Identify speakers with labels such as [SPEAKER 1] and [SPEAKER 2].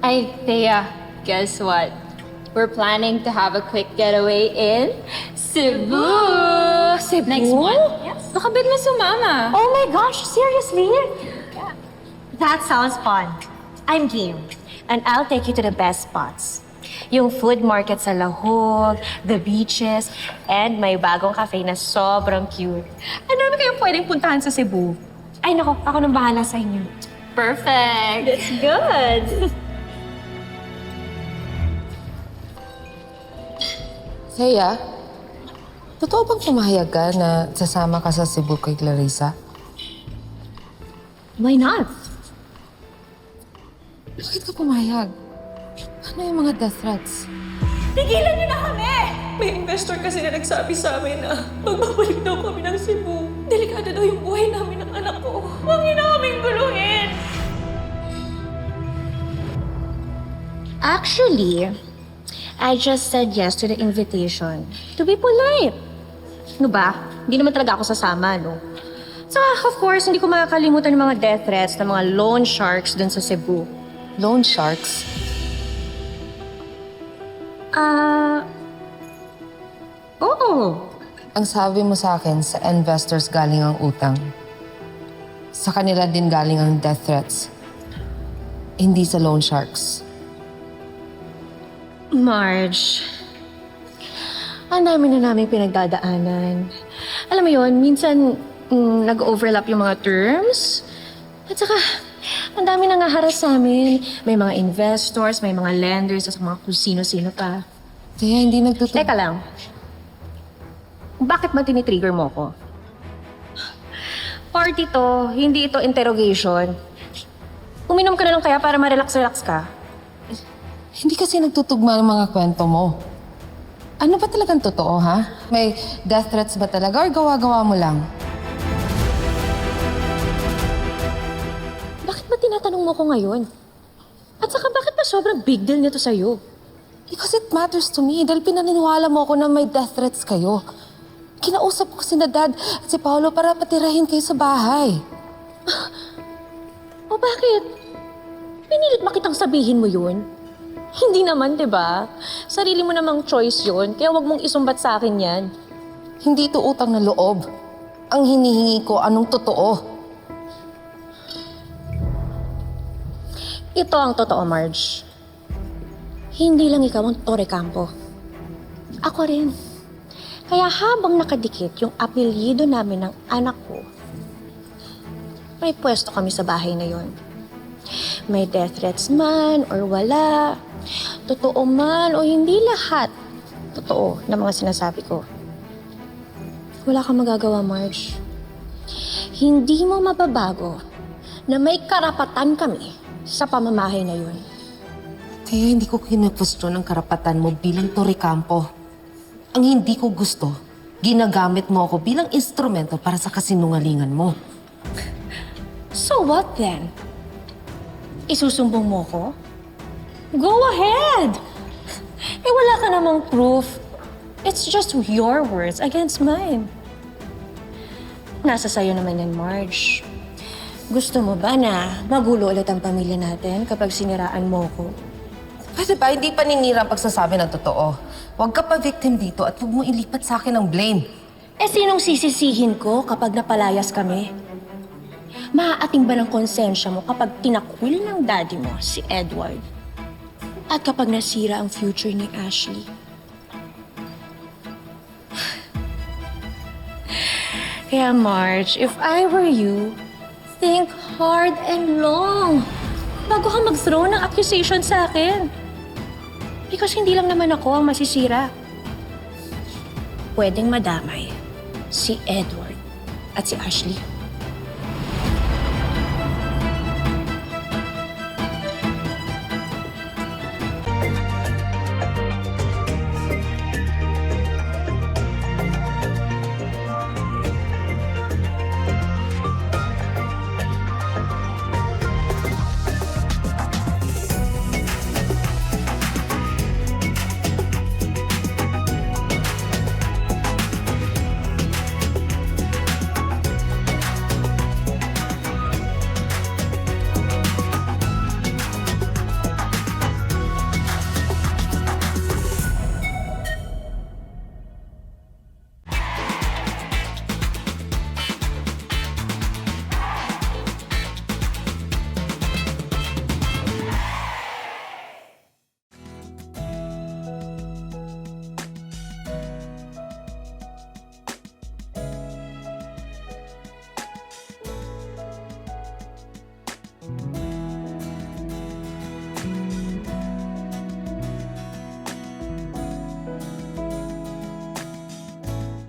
[SPEAKER 1] Ay, Thea, guess what? We're planning to have a quick getaway in Cebu!
[SPEAKER 2] Cebu?
[SPEAKER 1] Next month. Yes. Baka bigla sumama.
[SPEAKER 2] Oh my gosh, seriously? That sounds fun. I'm game. And I'll take you to the best spots. Yung food market sa Lahog, the beaches, and may bagong cafe na sobrang cute. Ano naman kayong pwedeng puntahan sa Cebu? Ay nako, ako nang bahala sa inyo.
[SPEAKER 1] Perfect!
[SPEAKER 2] That's good!
[SPEAKER 3] Thea, totoo bang pumayag ka na sasama ka sa Cebu kay Clarissa?
[SPEAKER 2] Why not?
[SPEAKER 3] Bakit ka pumayag? Ano yung mga death threats?
[SPEAKER 2] Tigilan niyo na kami!
[SPEAKER 4] May investor kasi na nagsabi sa amin na magbabalik daw kami ng Cebu. Delikado daw yung buhay namin ng anak ko. Huwag niyo na kaming guluhin!
[SPEAKER 2] Actually, I just said yes to the invitation. To be polite. Ano ba? Hindi naman talaga ako sasama, no? So, of course, hindi ko makakalimutan yung mga death threats ng mga loan sharks dun sa Cebu.
[SPEAKER 3] Loan sharks?
[SPEAKER 2] Oo.
[SPEAKER 3] Ang sabi mo sa akin, sa investors galing ang utang. Sa kanila din galing ang death threats. Hindi sa loan sharks.
[SPEAKER 2] Marge, ang dami na namin pinagdadaanan. Alam mo yon, minsan nag-overlap yung mga terms. At saka, ang dami nang haras sa amin. May mga investors, may mga lenders, at mga kung sino-sino pa.
[SPEAKER 3] Kaya hindi nagtutulog.
[SPEAKER 2] Teka lang. Bakit ba tinitrigger mo ko? Party to, hindi ito interrogation. Uminom ka na lang kaya para ma-relax-relax ka.
[SPEAKER 3] Hindi kasi nagtutugma ang mga kwento mo. Ano ba talagang totoo, ha? May death threats ba talaga or gawa-gawa mo lang?
[SPEAKER 2] Bakit ba tinatanong mo ko ngayon? At saka bakit ba sobrang big deal nito sa'yo?
[SPEAKER 3] Because it matters to me dahil pinaniniwala mo ako na may death threats kayo. Kinausap ko si Dad at si Paolo para patirahin kayo sa bahay.
[SPEAKER 2] O bakit? Pinilit ba kitang sabihin mo yun? Hindi naman, di ba? Sarili mo namang choice yun, kaya wag mong isumbat sa akin yan.
[SPEAKER 3] Hindi ito utang na loob. Ang hinihingi ko, anong totoo?
[SPEAKER 2] Ito ang totoo, Marge. Hindi lang ikaw ang Torre Campo. Ako rin. Kaya habang nakadikit yung apelyido namin ng anak ko, may pwesto kami sa bahay na yon. May death threats man or wala, totoo man o hindi lahat, totoo na mga sinasabi ko. Wala kang magagawa, Marge. Hindi mo mababago na may karapatan kami sa pamamahay na yun.
[SPEAKER 3] Kaya hindi ko kinupustyon ang karapatan mo bilang Torre Campo. Ang hindi ko gusto, ginagamit mo ako bilang instrumento para sa kasinungalingan mo.
[SPEAKER 2] So what then? Isusumbong mo ko? Go ahead! Eh wala ka namang proof. It's just your words against mine. Nasa sayo naman yan, Marge. Gusto mo ba na magulo ulit ang pamilya natin kapag siniraan mo ko?
[SPEAKER 3] Pwede ba hindi paninira ang pagsasabi ng totoo? Huwag ka pa victim dito at huwag mo ilipat sa akin ang blame.
[SPEAKER 2] Eh sinong sisisihin ko kapag napalayas kami? Maaating ba ng konsensya mo kapag tinakwil ng daddy mo si Edward? At kapag nasira ang future ni Ashley? Kaya Marge, if I were you, think hard and long bago ka mag-throw ng accusation sa akin. Because hindi lang naman ako ang masisira. Pwedeng madamay si Edward at si Ashley.